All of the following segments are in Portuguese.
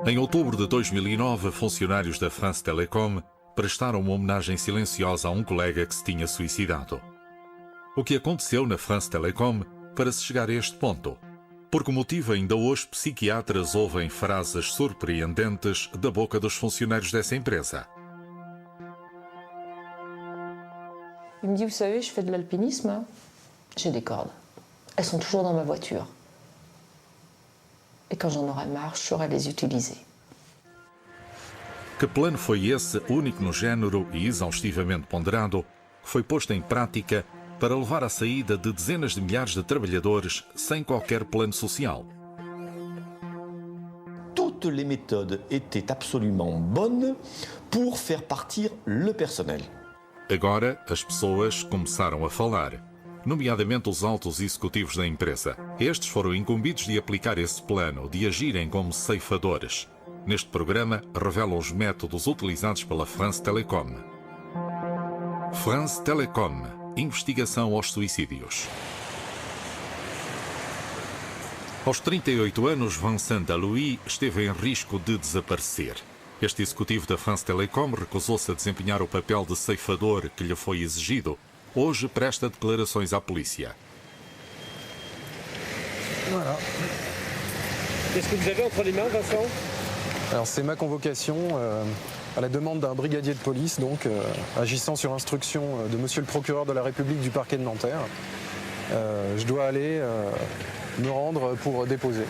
Em outubro de 2009, funcionários da France Telecom prestaram uma homenagem silenciosa a um colega que se tinha suicidado. O que aconteceu na France Telecom para se chegar a este ponto? Por que motivo ainda hoje psiquiatras ouvem frases surpreendentes da boca dos funcionários dessa empresa? Il me dit, vous savez, je fais de l'alpinisme, hein. J'ai des cordes. Elles sont toujours dans ma voiture. Et quand j'en aurai marre, je saurai les utiliser. Que plano foi esse, único no género e exaustivamente ponderado, que foi posto em prática para levar à saída de dezenas de milhares de trabalhadores sem qualquer plano social? Toutes les méthodes étaient absolument bonnes pour faire partir le personnel. Agora, as pessoas começaram a falar, nomeadamente os altos executivos da empresa. Estes foram incumbidos de aplicar esse plano, de agirem como ceifadores. Neste programa, revelam os métodos utilizados pela France Telecom. France Telecom, investigação aos suicídios. Aos 38 anos, Vincent Allouy esteve em risco de desaparecer. Este executivo da France Telecom recusou-se a desempenhar o papel de ceifador que lhe foi exigido. Hoje presta declarações à polícia. Voilà. Qu'est-ce que vous avez entre les mains, Vincent? Alors c'est ma convocation à la demande d'un brigadier de police, donc agissant sur instruction de monsieur le procureur de la République du parquet de Nanterre. Je dois aller me rendre pour déposer.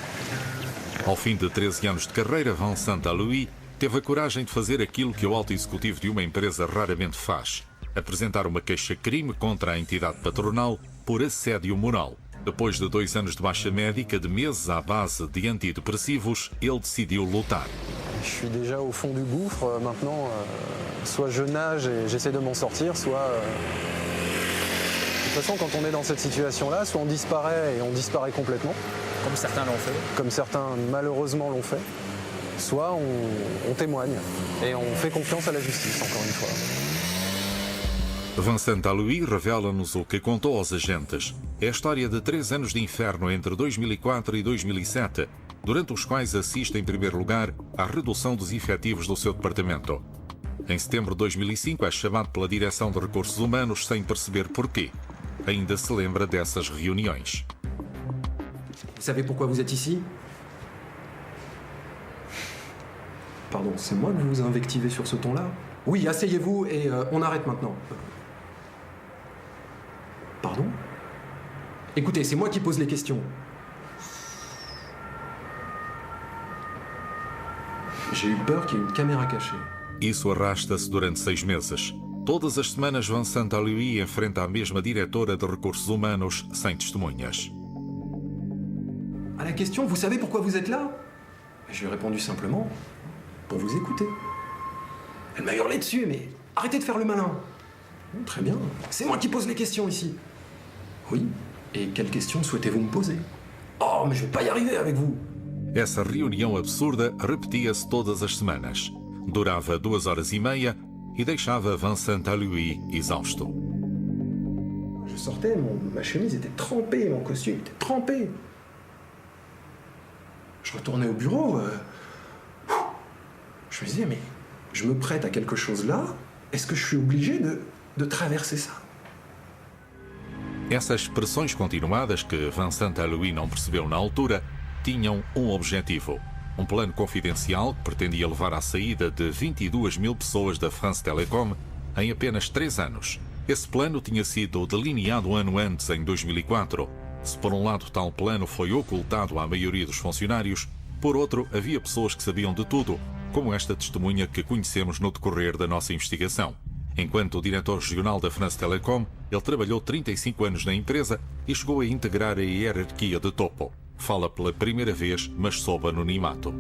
Ao fim de 13 anos de carreira, Vincent Allouy teve a coragem de fazer aquilo que o alto executivo de uma empresa raramente faz: apresentar uma queixa-crime contra a entidade patronal por assédio moral. Depois de 2 anos de baixa médica, de meses à base de antidepressivos, ele decidiu lutar. Je suis déjà au fond du gouffre. Maintenant, soit je nage et j'essaie de m'en sortir, soit... De toute façon, quand on est dans cette situation-là, soit on disparaît et on disparaît complètement. Comme certains l'ont fait. Comme certains malheureusement l'ont fait. Soit on témoigne et on fait confiance à la justice, encore une fois. Vincent Allouy revela-nos o que contou aos agentes. É a história de 3 anos de inferno entre 2004 e 2007, durante os quais assiste, em primeiro lugar, à redução dos efetivos do seu departamento. Em setembro de 2005 é chamado pela Direção de Recursos Humanos sem perceber porquê. Ainda se lembra dessas reuniões. Vous savez pourquoi vous êtes ici? Pardon, c'est moi que vous vous invectivez sur ce ton-là? Oui, asseyez-vous et on arrête maintenant. Pardon? Écoutez, c'est moi qui pose les questions. J'ai eu peur qu'il y ait une caméra cachée. Isso arrasta-se durante 6 meses. Todas as semanas, Vincent Allouy enfrenta a mesma diretora de recursos humanos sem testemunhas. À la question, vous savez pourquoi vous êtes là? Je lui ai répondu simplement, pour vous écouter. Elle m'a hurlé dessus, mais arrêtez de faire le malin. Très bien, c'est moi qui pose les questions ici. Oui, et quelles questions souhaitez-vous me poser? Oh, mais je vais pas y arriver avec vous. Essa reunião absurda repetia-se todas as semanas. Durava 2 horas e meia e deixava Vincent Allouy exausto. Je sortais, ma chemise était trempée, mon costume était trempé. Je retournais au bureau, je me disais, mais je me prête à quelque chose là, est-ce que je suis obligé de traverser ça? Essas expressões continuadas que Vincent Allouy não percebeu na altura tinham um objetivo: um plano confidencial que pretendia levar à saída de 22 mil pessoas da France Telecom em apenas 3 anos. Esse plano tinha sido delineado um ano antes, em 2004. Se por um lado tal plano foi ocultado à maioria dos funcionários, por outro havia pessoas que sabiam de tudo, como esta testemunha que conhecemos no decorrer da nossa investigação. Enquanto diretor regional da France Telecom, ele trabalhou 35 anos na empresa e chegou a integrar a hierarquia de topo. Fala pela primeira vez, mas sob anonimato.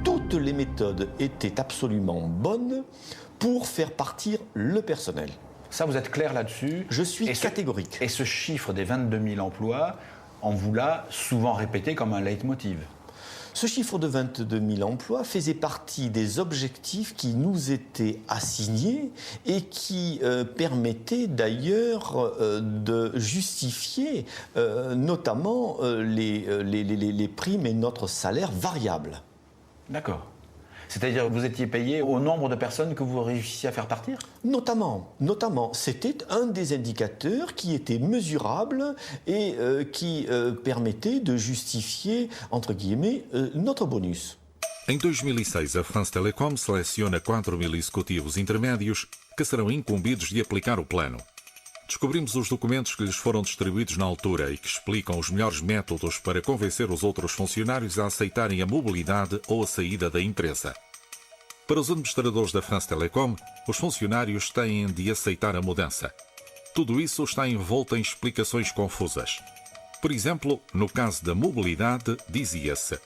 Toutes les méthodes étaient absolument bonnes pour faire partir le personnel. Ça, vous êtes clair là-dessus? Je suis catégorique. Et ce chiffre des 22 000 emplois, on vous l'a souvent répété comme un leitmotiv? Ce chiffre de 22 000 emplois faisait partie des objectifs qui nous étaient assignés et qui permettaient d'ailleurs de justifier notamment les primes et notre salaire variable. D'accord. C'est-à-dire que vous étiez payé au nombre de personnes que vous réussissiez à faire partir? Notamment, c'était un des indicateurs qui était mesurable et qui permettait de justifier, entre guillemets, notre bonus. Em 2006, a France Telecom seleciona 4.000 executivos intermédios que serão incumbidos de aplicar o plano. Descobrimos os documentos que lhes foram distribuídos na altura e que explicam os melhores métodos para convencer os outros funcionários a aceitarem a mobilidade ou a saída da empresa. Para os administradores da France Telecom, os funcionários têm de aceitar a mudança. Tudo isso está envolto em explicações confusas. Por exemplo, no caso da mobilidade, dizia-se: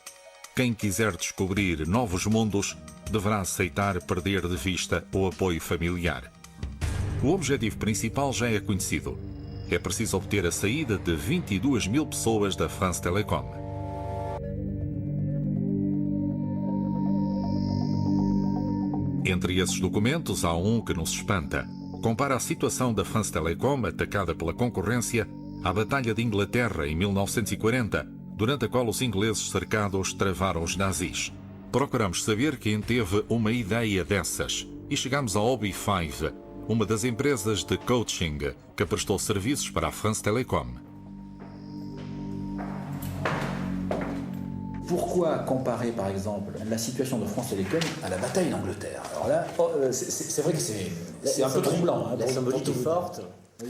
quem quiser descobrir novos mundos deverá aceitar perder de vista o apoio familiar. O objetivo principal já é conhecido. É preciso obter a saída de 22 000 pessoas da France Telecom. Entre esses documentos há um que nos espanta. Compara a situação da France Telecom, atacada pela concorrência, à Batalha de Inglaterra em 1940, durante a qual os ingleses cercados travaram os nazis. Procuramos saber quem teve uma ideia dessas e chegamos à OB5, uma das empresas de coaching que prestou serviços para a France Telecom. Pourquoi comparer, par exemple, la situation de France Télécom à la bataille d'Angleterre? Alors là, c'est vrai que c'est un peu troublant. Hein, la symbolique est forte.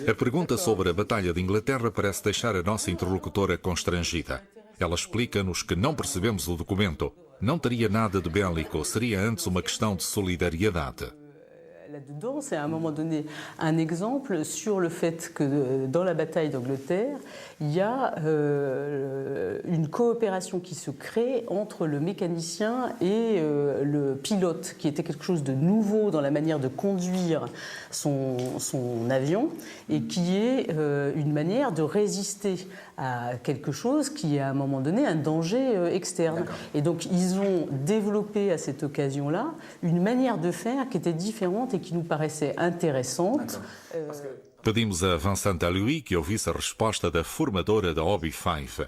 A pergunta sobre a Batalha de Inglaterra parece deixar a nossa interlocutora constrangida. Ela explica-nos que não percebemos o documento. Não teria nada de bélico, seria antes uma questão de solidariedade. Là-dedans, c'est à un moment donné un exemple sur le fait que dans la bataille d'Angleterre, il y a une coopération qui se crée entre le mécanicien et le pilote, qui était quelque chose de nouveau dans la manière de conduire son avion et qui est une manière de résister à quelque chose qui est à un moment donné un danger externe. Et donc ils ont développé à cette occasion-là une manière de faire qui était différente et qui nous paraissait intéressante. Pedimos a Vincent Louis que ouvisse a resposta da formadora da OB5.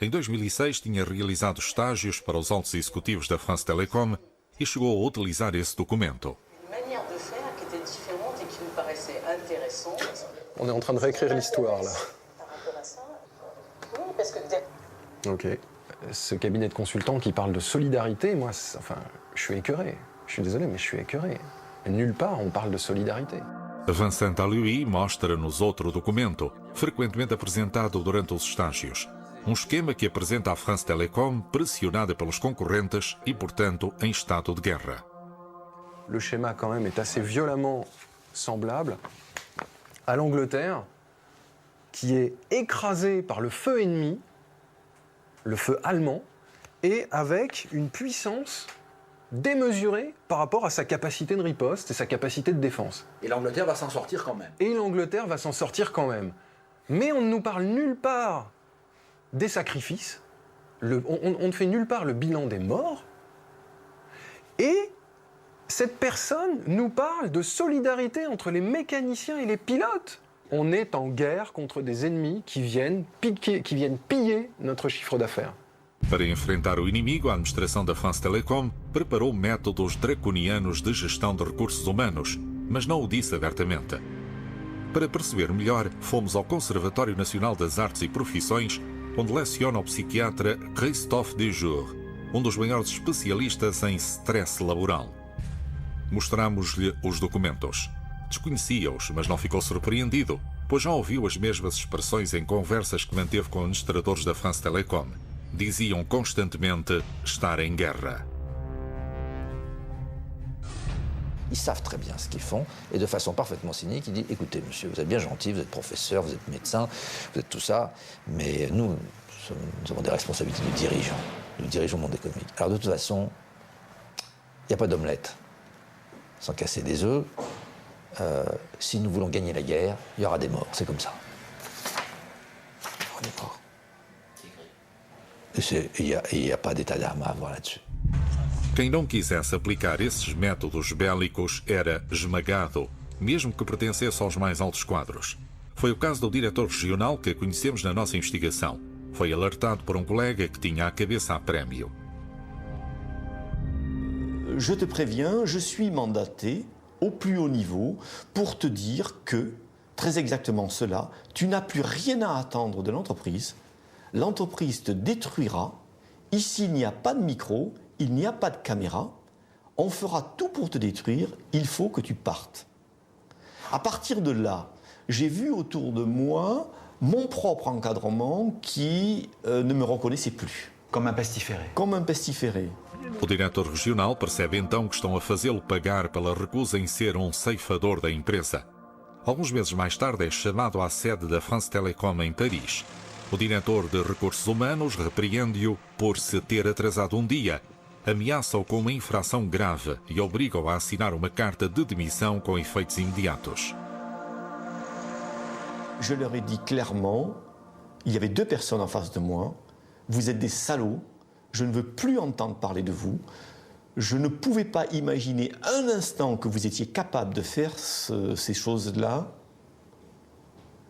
Em 2006 tinha realizado estágios para os altos executivos da France Telecom e chegou a utilizar esse documento. Une manière de faire qui était différente et qui nous paraissait intéressante. On est en train de réécrire l'histoire, là. Par rapport à ça, oui, parce que... Ok. Ce cabinet de consultants qui parle de solidarité, moi, enfin, je suis écœuré. Je suis désolé, mais je suis écœuré. Nulle part on parle de solidarité. Vincent Louis mostra-nos outro documento, frequentemente apresentado durante os estágios. Um esquema que apresenta a France Telecom pressionada pelos concorrentes e, portanto, em estado de guerra. Le schéma, quand même, est assez violemment semblable à l'Angleterre, qui est écrasée par le feu ennemi, le feu allemand, et avec une puissance démesurée par rapport à sa capacité de riposte et sa capacité de défense. Et l'Angleterre va s'en sortir quand même. Et l'Angleterre va s'en sortir quand même. Mais on ne nous parle nulle part des sacrifices, on ne fait nulle part le bilan des morts, et cette personne nous parle de solidarité entre les mécaniciens et les pilotes. On est en guerre contre des ennemis qui viennent piller notre chiffre d'affaires. Para enfrentar o inimigo, a administração da France Telecom preparou métodos draconianos de gestão de recursos humanos, mas não o disse abertamente. Para perceber melhor, fomos ao Conservatório Nacional das Artes e Profissões, onde leciona o psiquiatra Christophe Dejour, um dos maiores especialistas em stress laboral. Mostramos-lhe os documentos. Desconhecia-os, mas não ficou surpreendido, pois já ouviu as mesmas expressões em conversas que manteve com administradores da France Telecom. Diziam constantemente estar em guerra. Ils savent très bien ce qu'ils font, et de façon parfaitement cynique, ils disent « Écoutez, monsieur, vous êtes bien gentil, vous êtes professeur, vous êtes médecin, vous êtes tout ça, mais nous avons des responsabilités de dirigeants. Nous dirigeons le monde économique. Alors de toute façon, il n'y a pas d'omelette sans casser des œufs. Si nous voulons gagner la guerre, il y aura des morts, c'est comme ça. » On est mort. Il n'y a pas d'état d'âme à avoir là-dessus. Quem não quisesse aplicar esses métodos bélicos era esmagado, mesmo que pertencesse aos mais altos quadros. Foi o caso do diretor regional que conhecemos na nossa investigação. Foi alertado por um colega que tinha a cabeça a prémio. Je te préviens, je suis mandaté au plus haut niveau pour te dire que, très exactement cela, tu n'as plus rien à attendre de l'entreprise. L'entreprise te détruira. Ici, il n'y a pas de micro, il n'y a pas de caméra. On fera tout pour te détruire. Il faut que tu partes. À partir de là, j'ai vu autour de moi mon propre encadrement qui ne me reconnaissait plus. Comme un pestiféré. Comme un pestiféré. O diretor regional percebe então que estão a fazê-lo pagar pela recusa em ser um ceifador da empresa. Alguns meses mais tarde é chamado à sede da France Télécom em Paris. O diretor de recursos humanos repreende-o por se ter atrasado um dia, ameaça-o com uma infração grave e obriga-o a assinar uma carta de demissão com efeitos imediatos. Je leur ai dit clairement, il y avait 2 personnes en face de moi, vous êtes des salauds, je ne veux plus entendre parler de vous, je ne pouvais pas imaginer un instant que vous étiez capable de faire ces choses-là.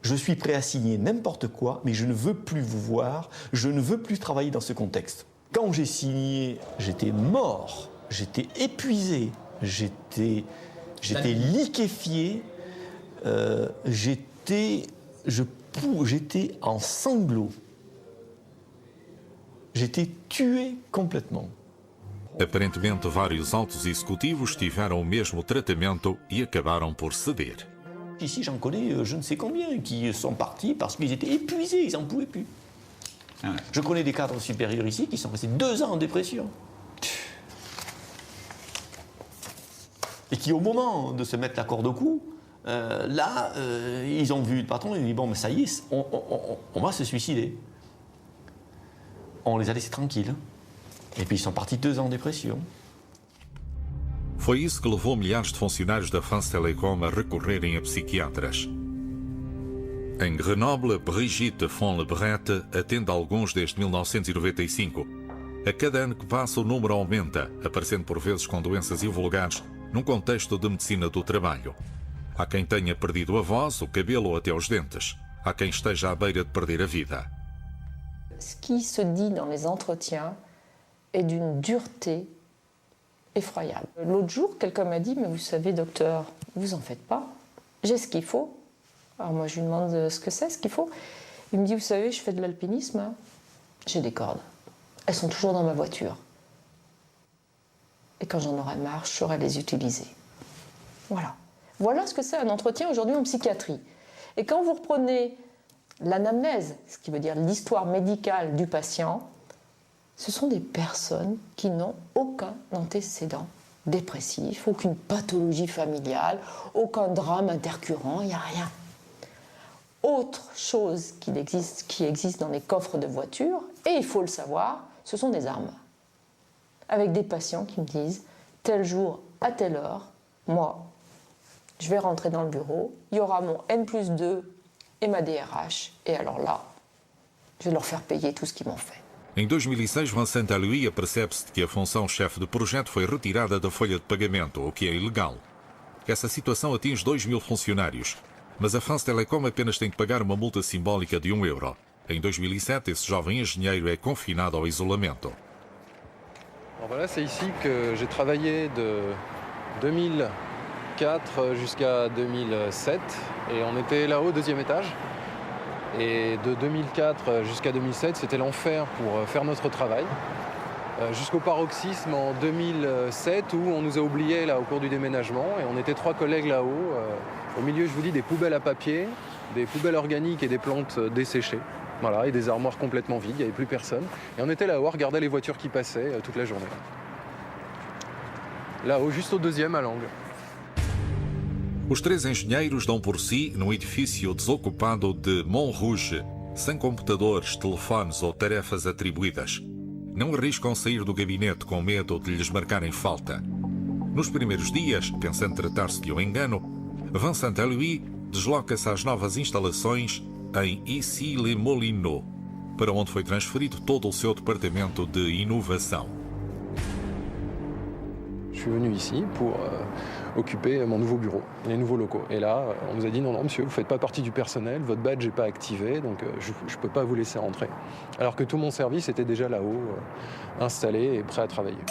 Je suis prêt à signer n'importe quoi, mais je ne veux plus vous voir, je ne veux plus travailler dans ce contexte. Quand j'ai signé, j'étais mort, j'étais épuisé, j'étais liquéfié, j'étais en sanglots. J'étais tué complètement. Aparentemente, vários altos executivos tiveram o mesmo tratamento e acabaram por ceder. Ici, j'en connais je ne sais combien qui sont partis parce qu'ils étaient épuisés, ils n'en pouvaient plus. Ah ouais. Je connais des cadres supérieurs ici qui sont restés 2 ans en dépression. Et qui, au moment de se mettre la corde au cou, ils ont vu le patron et ils ont dit bon, mais ça y est, on va se suicider. On les a laissés tranquilles. Et puis ils sont partis 2 ans en dépression. Foi isso que levou milhares de funcionários da France Télécom a recorrerem a psiquiatras. Em Grenoble, Brigitte Fonlebrette atende alguns desde 1995. A cada ano que passa, o número aumenta, aparecendo por vezes com doenças invulgares num contexto de medicina do trabalho. Há quem tenha perdido a voz, o cabelo ou até os dentes. Há quem esteja à beira de perder a vida. Ce qui se dit dans les entretiens est d'une dureté effroyable. L'autre jour, quelqu'un m'a dit « Mais vous savez, docteur, vous en faites pas. J'ai ce qu'il faut. » Alors moi, je lui demande ce que c'est, ce qu'il faut. Il me dit « Vous savez, je fais de l'alpinisme. Hein. J'ai des cordes. Elles sont toujours dans ma voiture. Et quand j'en aurai marre, je saurai les utiliser. » Voilà. Voilà ce que c'est un entretien aujourd'hui en psychiatrie. Et quand vous reprenez l'anamnèse, ce qui veut dire l'histoire médicale du patient, ce sont des personnes qui n'ont aucun antécédent dépressif, aucune pathologie familiale, aucun drame intercurrent, il n'y a rien. Autre chose qui existe dans les coffres de voitures, et il faut le savoir, ce sont des armes. Avec des patients qui me disent, tel jour, à telle heure, moi, je vais rentrer dans le bureau, il y aura mon N+2 et ma DRH, et alors là, je vais leur faire payer tout ce qu'ils m'ont fait. Em 2006, Vincent Allouy apercebe-se de que a função chefe de projeto foi retirada da folha de pagamento, o que é ilegal. Essa situação atinge 2.000 funcionários, mas a France Télécom apenas tem que pagar uma multa simbólica de €1. Em 2007, esse jovem engenheiro é confinado ao isolamento. Alors voilà, c'est ici que j'ai travaillé de 2004 jusqu'à 2007 et on était là-haut au 2e étage. Et de 2004 jusqu'à 2007, c'était l'enfer pour faire notre travail. Jusqu'au paroxysme en 2007 où on nous a oubliés là au cours du déménagement et on était 3 collègues là-haut. Au milieu, je vous dis, des poubelles à papier, des poubelles organiques et des plantes desséchées. Voilà, et des armoires complètement vides, il n'y avait plus personne. Et on était là-haut, on regardait les voitures qui passaient toute la journée. Là-haut, juste au 2e à l'angle. Os 3 engenheiros dão por si num edifício desocupado de Montrouge, sem computadores, telefones ou tarefas atribuídas. Não arriscam sair do gabinete com medo de lhes marcarem falta. Nos primeiros dias, pensando tratar-se de um engano, Vincent Allouy desloca-se às novas instalações em Issy-les-Moulineaux. para onde foi transferido todo o seu departamento de inovação. Je suis venu ici pour occuper mon nouveau bureau, les nouveaux locaux. Et là, on nous a dit non, non, monsieur, vous ne faites pas partie du personnel, votre badge n'est pas activé, donc je ne peux pas vous laisser entrer. Alors que tout mon service était déjà là-haut, installé et prêt à travailler.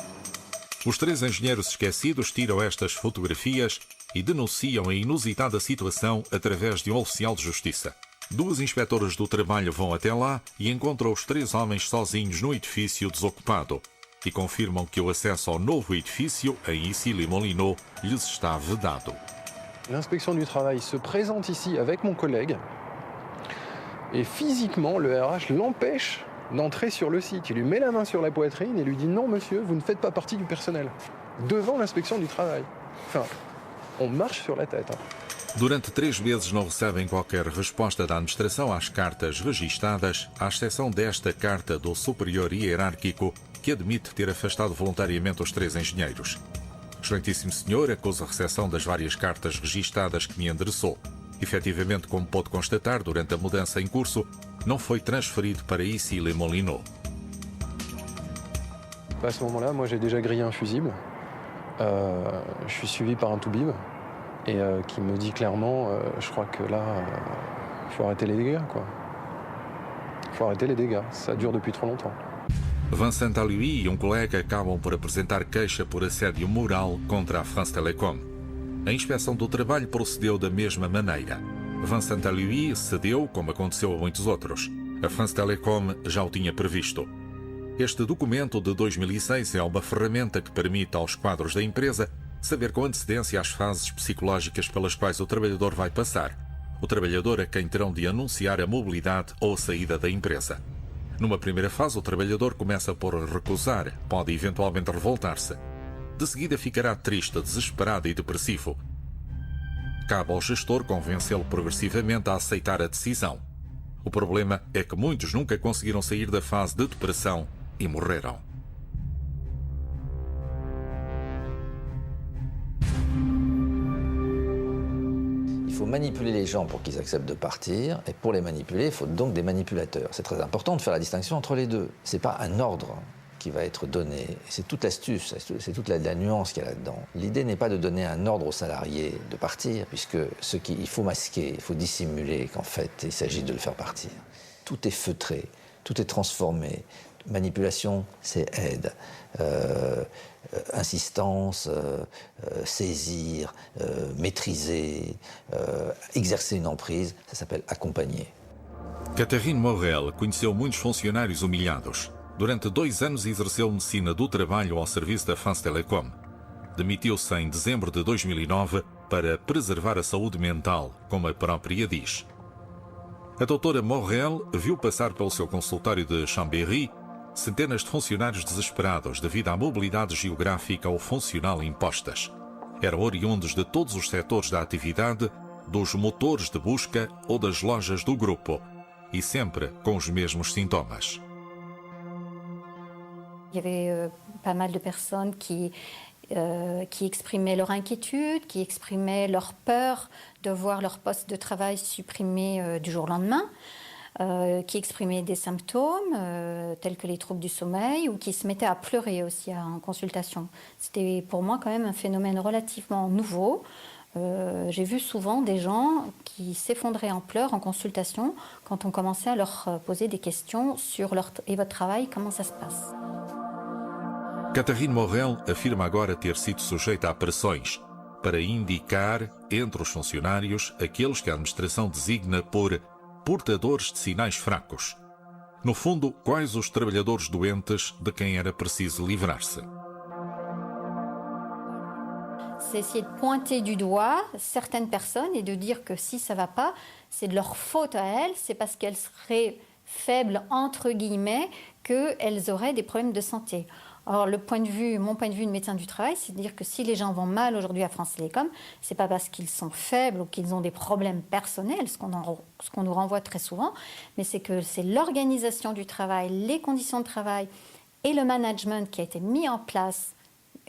Os 3 engenheiros esquecidos tiram estas fotografias e denunciam a inusitada situação através de um oficial de justiça. 2 inspetoras do trabalho vão até lá e encontram os 3 homens sozinhos no edifício desocupado e confirmam que o acesso ao novo edifício, em Issy-les-Moulineaux, lhes está vedado. L'inspection du travail se présente ici avec mon collègue et physiquement, le RH l'empêche d'entrer sur le site. Il lui met la main sur la poitrine et lui dit « Non, monsieur, vous ne faites pas partie du personnel » devant l'inspection du travail. Enfin, on marche sur la tête. Durante 3 meses não recebem qualquer resposta da administração às cartas registadas, à exceção desta carta do superior hierárquico que admite ter afastado voluntariamente os 3 engenheiros. Excelentíssimo senhor, acusa a recepção das várias cartas registadas que me endereçou. Efetivamente, como pôde constatar, durante a mudança em curso, não foi transferido para Issy-les-Moulineaux. À ce moment-là, moi j'ai déjà grillé un fusible. Je suis suivi par un toubib et qui me dit clairement, je crois que là, il faut arrêter les dégâts, quoi. Il faut arrêter les dégâts, ça dure depuis trop longtemps. Vincent Alioui e colega acabam por apresentar queixa por assédio moral contra a France Télécom. A inspeção do trabalho procedeu da mesma maneira. Vincent Alioui cedeu, como aconteceu a muitos outros. A France Télécom já o tinha previsto. Este documento de 2006 é uma ferramenta que permite aos quadros da empresa saber com antecedência as fases psicológicas pelas quais o trabalhador vai passar. O trabalhador a quem terão de anunciar a mobilidade ou a saída da empresa. Numa primeira fase, o trabalhador começa por recusar, pode eventualmente revoltar-se. De seguida ficará triste, desesperado e depressivo. Cabe ao gestor convencê-lo progressivamente a aceitar a decisão. O problema é que muitos nunca conseguiram sair da fase de depressão e morreram. Il faut manipuler les gens pour qu'ils acceptent de partir, et pour les manipuler, il faut donc des manipulateurs. C'est très important de faire la distinction entre les deux. Ce n'est pas un ordre qui va être donné, c'est toute l'astuce, c'est toute la nuance qu'il y a là-dedans. L'idée n'est pas de donner un ordre aux salariés de partir, puisque il faut masquer, il faut dissimuler qu'en fait, il s'agit de le faire partir. Tout est feutré, tout est transformé. Manipulation, c'est aide. Insistance, saisir, maîtriser, exercer une emprise, ça s'appelle accompagner. Catherine Morel conheceu muitos funcionários humilhados. Durante 2 anos exerceu medicina do trabalho ao serviço da France Télécom. Demitiu-se em dezembro de 2009 para preservar a saúde mental, como a própria diz. A doutora Morel viu passar pelo seu consultório de Chambéry centenas de funcionários desesperados devido à mobilidade geográfica ou funcional impostas. Eram oriundos de todos os setores da atividade, dos motores de busca ou das lojas do grupo, e sempre com os mesmos sintomas. Il y avait pas mal de personnes qui exprimaient leur inquiétude, qui exprimaient leur peur de voir leur poste de travail supprimé du jour au lendemain, qui exprimaient des symptômes tels que les troubles du sommeil ou qui se mettaient à pleurer aussi en consultation. C'était pour moi quand même un phénomène relativement nouveau. J'ai vu souvent des gens qui s'effondraient en pleurs en consultation quand on commençait à leur poser des questions sur votre travail, comment ça se passe. Catherine Morel afirma agora ter sido sujeita a pressões para indicar entre os funcionários aqueles que a administração designa por portadores de sinais fracos. No fundo, quais os trabalhadores doentes de quem era preciso livrar-se. C'est essayer de pointer du doigt certaines personnes et de dire que si ça ne va pas, c'est de leur faute à elles, c'est parce qu'elles seraient faibles, entre guillemets, qu'elles auraient des problèmes de santé. Alors, mon point de vue de médecin du travail, c'est de dire que si les gens vont mal aujourd'hui à France Télécom, ce n'est pas parce qu'ils sont faibles ou qu'ils ont des problèmes personnels, ce qu'on nous renvoie très souvent, mais c'est que c'est l'organisation du travail, les conditions de travail et le management qui a été mis en place,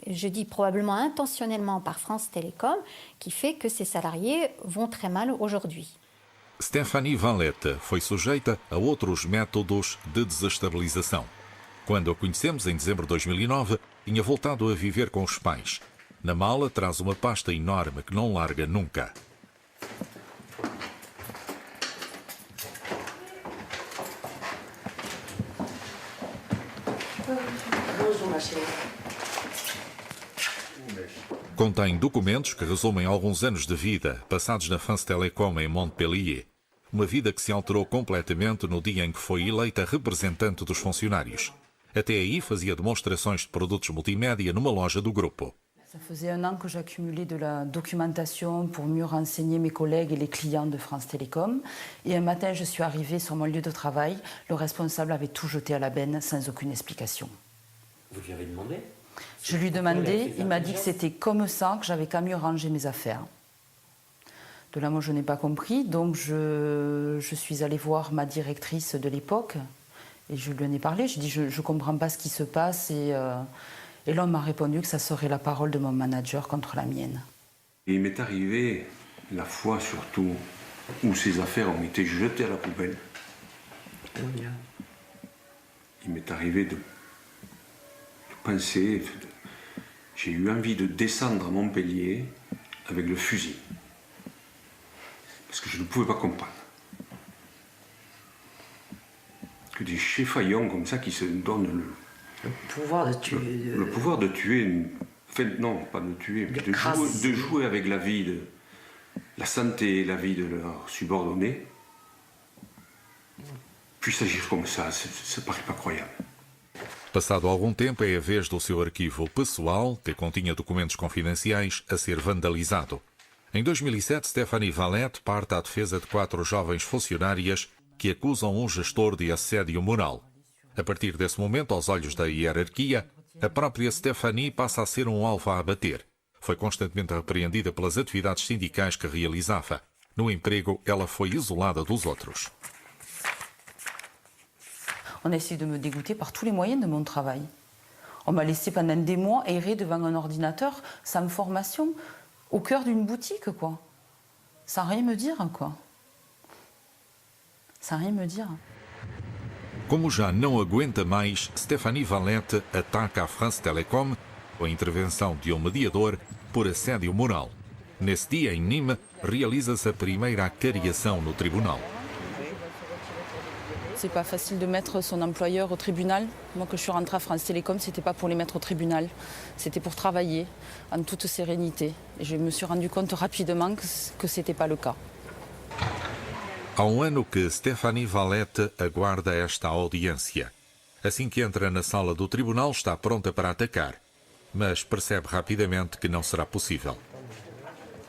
je dis probablement intentionnellement par France Télécom, qui fait que ces salariés vont très mal aujourd'hui. Stéphanie Valette foi sujeita a outros métodos de desestabilização. Quando a conhecemos, em dezembro de 2009, tinha voltado a viver com os pais. Na mala traz uma pasta enorme que não larga nunca. Contém documentos que resumem alguns anos de vida passados na France Télécom em Montpellier. Uma vida que se alterou completamente no dia em que foi eleita representante dos funcionários. Até aí fazia demonstrações de produtos multimédia numa loja do grupo. Ça faisait un an que j'accumulais de la documentation pour mieux renseigner mes collègues et les clients de France Télécom. Et un matin, je suis arrivée sur mon lieu de travail. Le responsable avait tout jeté à la benne sans aucune explication. Vous lui avez demandé? Je lui ai demandé, il m'a dit que c'était comme ça, que j'avais qu'à mieux ranger mes affaires. De là, moi, je n'ai pas compris, donc je suis allée voir ma directrice de l'époque et je lui en ai parlé. J'ai dit, je ne comprends pas ce qui se passe et l'homme m'a répondu que ça serait la parole de mon manager contre la mienne. Il m'est arrivé la fois surtout où ces affaires ont été jetées à la poubelle. Il m'est arrivé de penser, j'ai eu envie de descendre à Montpellier avec le fusil. Parce que je ne pouvais pas comprendre. Que des cheffaillons comme ça qui se donnent le pouvoir de tuer. Le pouvoir de tuer, enfin, non, pas de tuer, mais de jouer avec la vie, la santé et la vie de leurs subordonnés. Puis agir comme ça paraît pas croyable. Passado algum tempo, é a vez do seu arquivo pessoal, que continha documentos confidenciais, a ser vandalizado. Em 2007, Stéphanie Valette parte à defesa de 4 jovens funcionárias que acusam um gestor de assédio moral. A partir desse momento, aos olhos da hierarquia, a própria Stéphanie passa a ser um alvo a abater. Foi constantemente repreendida pelas atividades sindicais que realizava. No emprego, ela foi isolada dos outros. On a essayé de me dégoûter par tous les moyens de mon travail. On m'a laissé pendant des mois errer devant un ordinateur sans formation, au cœur d'une boutique, quoi. Sans rien me dire, quoi. Sans rien me dire. Como já não aguenta mais, Stéphanie Valette ataca a France Télécom com a intervenção de um mediador por assédio moral. Nesse dia, em Nîmes, realiza-se a primeira acariação no tribunal. C'est pas facile de mettre son employeur au tribunal. Moi, quand je suis rentrée à France Télécom, c'était pas pour les mettre au tribunal. C'était pour travailler en toute sérénité. Et je me suis rendu compte rapidement que c'était pas le cas. Há ano que Stéphanie Valette aguarda esta audiência. Assim que entra na sala do tribunal, está pronta para atacar. Mas percebe rapidamente que não será possível.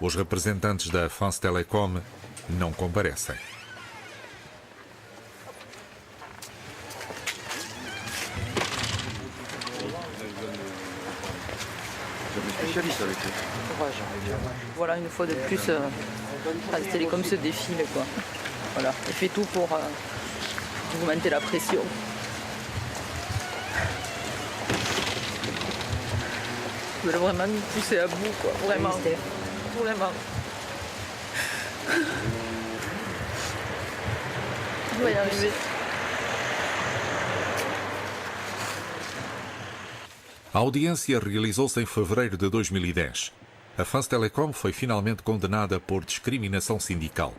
Os representantes da France Télécom não comparecem. Voilà, une fois de plus, France Télécom se défile, quoi. Voilà, elle fait tout pour augmenter la pression. Je veux vraiment nous pousser à bout, quoi. Vraiment. Vraiment. On va y arriver. A audiência realizou-se em fevereiro de 2010. A France Télécom foi finalmente condenada por discriminação sindical.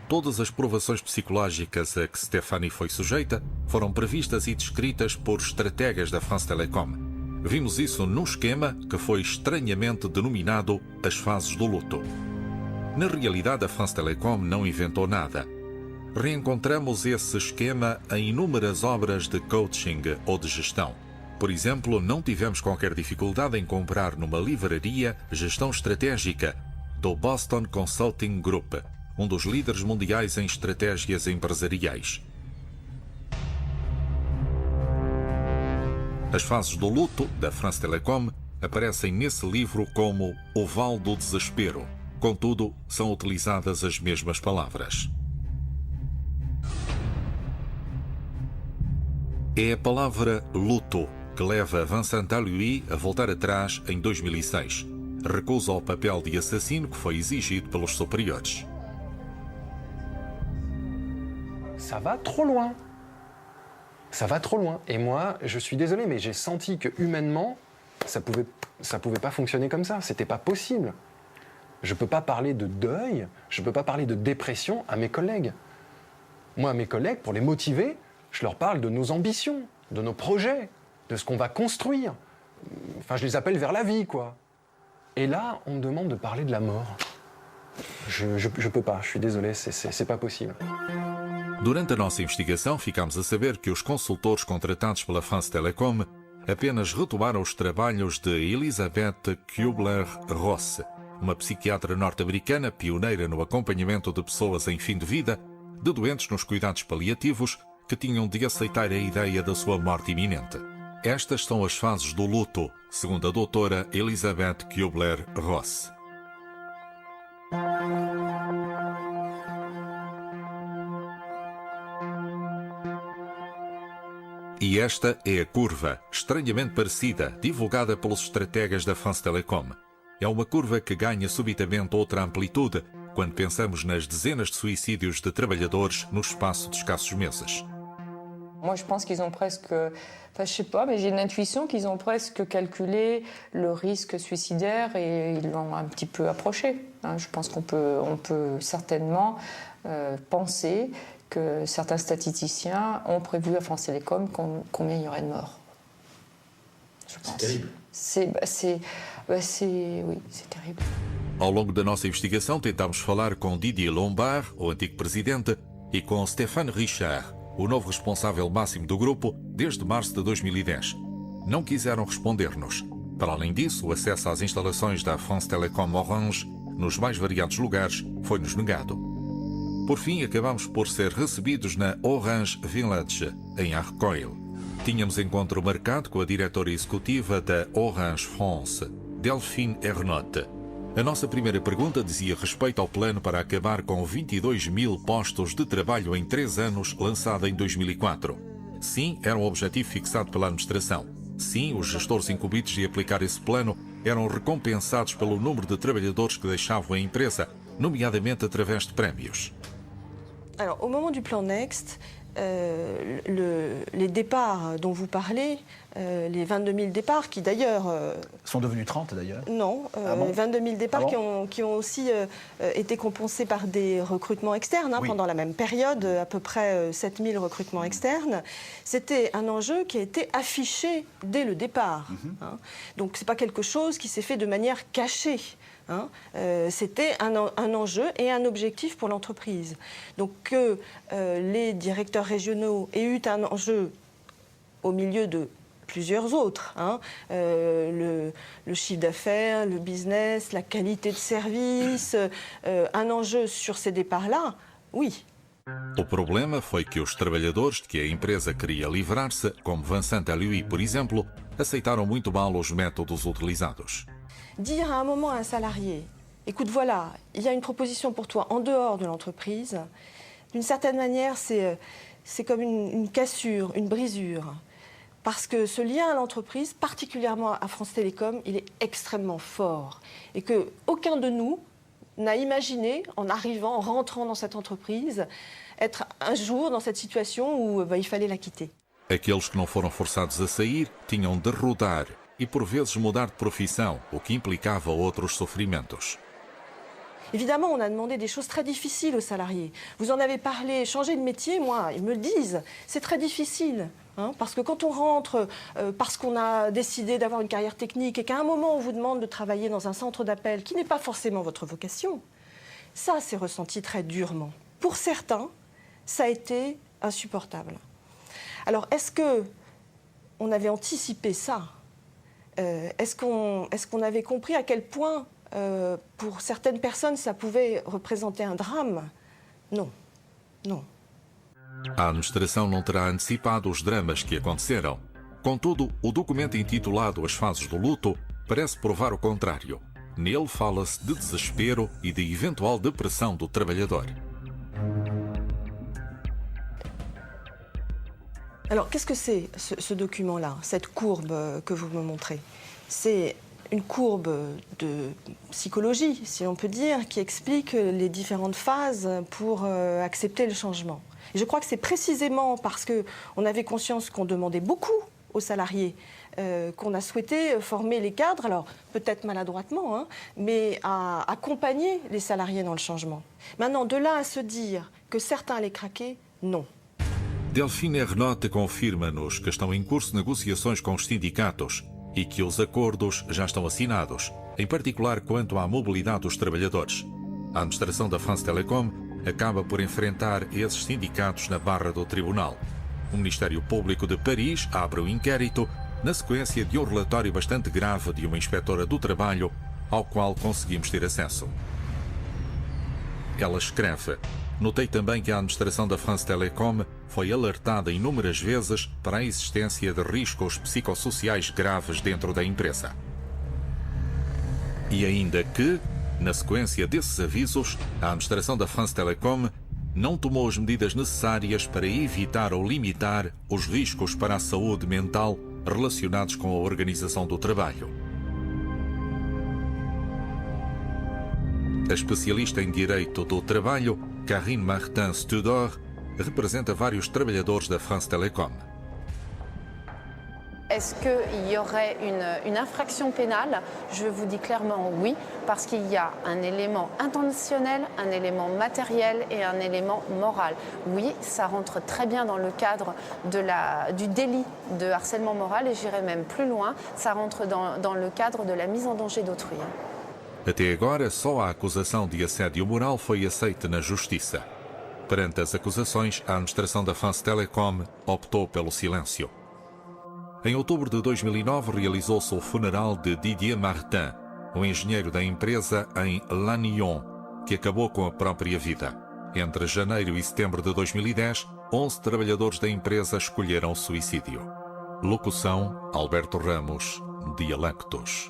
Todas as provações psicológicas a que Stéphanie foi sujeita foram previstas e descritas por estrategas da France Télécom. Vimos isso num esquema que foi estranhamente denominado as fases do luto. Na realidade, a France Télécom não inventou nada. Reencontramos esse esquema em inúmeras obras de coaching ou de gestão. Por exemplo, não tivemos qualquer dificuldade em comprar numa livraria Gestão Estratégica, do Boston Consulting Group, um dos líderes mundiais em estratégias empresariais. As fases do luto da France Télécom aparecem nesse livro como o Vale do Desespero. Contudo, são utilizadas as mesmas palavras. É a palavra luto que leva Vincent Allouy a voltar atrás em 2006. Recusa o papel de assassino que foi exigido pelos superiores. ça va trop loin. Ça va trop loin. Et moi, je suis désolé, mais j'ai senti que humainement, ça pouvait pas fonctionner comme ça. C'était pas possible. Je peux pas parler de deuil, je peux pas parler de dépression à mes collègues. Moi, à mes collègues, pour les motiver, je leur parle de nos ambitions, de nos projets, de ce qu'on va construire. Enfin, je les appelle vers la vie, quoi. Et là, on me demande de parler de la mort. Je peux pas, je suis désolé, c'est pas possible. Durante a nossa investigação, ficámos a saber que os consultores contratados pela France Telecom apenas retomaram os trabalhos de Elisabeth Kubler-Ross, uma psiquiatra norte-americana pioneira no acompanhamento de pessoas em fim de vida, de doentes nos cuidados paliativos que tinham de aceitar a ideia da sua morte iminente. Estas são as fases do luto, segundo a doutora Elisabeth Kubler-Ross. E esta é a curva, estranhamente parecida, divulgada pelos estrategas da France Telecom. É uma curva que ganha subitamente outra amplitude quando pensamos nas dezenas de suicídios de trabalhadores no espaço de escassos meses. Moi, je pense qu'ils ont presque... Enfin, je sais pas, mais j'ai une intuition qu'ils ont presque calculé le risque suicidaire et ils l'ont un petit peu approché. Je pense qu'on peut certainement penser que certains statisticiens ont prévu à France Télécom combien il y aurait de morts. Je pense. C'est terrible. Oui, c'est terrible. Ao longo da nossa investigação, tentámos falar com Didier Lombard, o antigo presidente, e com Stéphane Richard, o novo responsável máximo do grupo, desde março de 2010. Não quiseram responder-nos. Para além disso, o acesso às instalações da France Telecom Orange, nos mais variados lugares, foi-nos negado. Por fim, acabamos por ser recebidos na Orange Village, em Arcueil. Tínhamos encontro marcado com a diretora executiva da Orange France, Delphine Ernotte. A nossa primeira pergunta dizia respeito ao plano para acabar com 22 mil postos de trabalho em 3 anos, lançado em 2004. Sim, era um objetivo fixado pela administração. Sim, os gestores incumbidos de aplicar esse plano eram recompensados pelo número de trabalhadores que deixavam a empresa, nomeadamente através de prémios. Alors, au moment du plan Next, les départs dont vous parlez, les 22 000 départs qui d'ailleurs... sont devenus 30 d'ailleurs. Non, bon 22 000 départs bon qui ont aussi été compensés par des recrutements externes oui. Pendant la même période, à peu près 7 000 recrutements externes. C'était un enjeu qui a été affiché dès le départ. Donc ce n'est pas quelque chose qui s'est fait de manière cachée. C'était un enjeu et un objectif pour l'entreprise. Donc que les directeurs régionaux aient eu un enjeu au milieu de plusieurs autres, le chiffre d'affaires, le business, la qualité de service, un enjeu sur ces départs-là, oui. O problema foi que os trabalhadores de que a empresa queria livrar-se, como Vincent Alioui, por exemplo, aceitaram muito mal os métodos utilizados. Dire à un moment à un salarié, écoute, voilà, il y a une proposition pour toi en dehors de l'entreprise, d'une certaine manière, c'est comme une cassure, une brisure. Parce que ce lien à l'entreprise, particulièrement à France Télécom, il est extrêmement fort. Et qu'aucun de nous n'a imaginé, en arrivant, en rentrant dans cette entreprise, être un jour dans cette situation où il fallait la quitter. Aqueles que não foram forçados a sair tinham de rodar e por vezes mudar de profissão, o que implicava outros sofrimentos. Évidemment, on a demandé des choses très difficiles aux salariés. Vous en avez parlé, changer de métier, moi, ils me le disent, c'est très difficile. Parce que quand on rentre, parce qu'on a décidé d'avoir une carrière technique et qu'à un moment on vous demande de travailler dans un centre d'appel qui n'est pas forcément votre vocation, ça c'est ressenti très durement. Pour certains, ça a été insupportable. Alors est-ce qu'on avait anticipé ça ? Est-ce qu'on avait compris à quel point, pour certaines personnes, ça pouvait représenter un drame ? Non, non. A administração não terá antecipado os dramas que aconteceram. Contudo, o documento intitulado As Fases do Luto parece provar o contrário. Nele fala-se de desespero e de eventual depressão do trabalhador. Alors, qu'est-ce que c'est ce document-là, cette courbe que vous me montrez ? C'est une courbe de psychologie, si on peut dire, qui explique les différentes phases pour accepter le changement. Et je crois que c'est précisément parce qu'on avait conscience qu'on demandait beaucoup aux salariés qu'on a souhaité former les cadres, alors peut-être maladroitement, hein, mais à accompagner les salariés dans le changement. Maintenant, de là à se dire que certains allaient craquer, non. Delfina Renota confirma-nos que estão em curso negociações com os sindicatos e que os acordos já estão assinados, em particular quanto à mobilidade dos trabalhadores. A administração da France Telecom acaba por enfrentar esses sindicatos na barra do tribunal. O Ministério Público de Paris abre o inquérito na sequência de um relatório bastante grave de uma inspetora do trabalho ao qual conseguimos ter acesso. Ela escreve: notei também que a administração da France Telecom foi alertada inúmeras vezes para a existência de riscos psicossociais graves dentro da empresa. E ainda que, na sequência desses avisos, a administração da France Telecom não tomou as medidas necessárias para evitar ou limitar os riscos para a saúde mental relacionados com a organização do trabalho. A especialista em Direito do Trabalho, Karine Martin-Studor, représente vários trabalhadores da France Telecom. Est-ce qu'il y aurait une infraction pénale? Je vous dis clairement oui, parce qu'il y a un élément intentionnel, un élément matériel et un élément moral. Oui, ça rentre très bien dans le cadre du délit de harcèlement moral et j'irai même plus loin, ça rentre dans le cadre de la mise en danger d'autrui. Até agora, só a acusação de assédio moral foi aceita na Justiça. Perante as acusações, a administração da France Telecom optou pelo silêncio. Em outubro de 2009, realizou-se o funeral de Didier Martin, um engenheiro da empresa em Lannion, que acabou com a própria vida. Entre janeiro e setembro de 2010, 11 trabalhadores da empresa escolheram o suicídio. Locução: Alberto Ramos, Dialectos.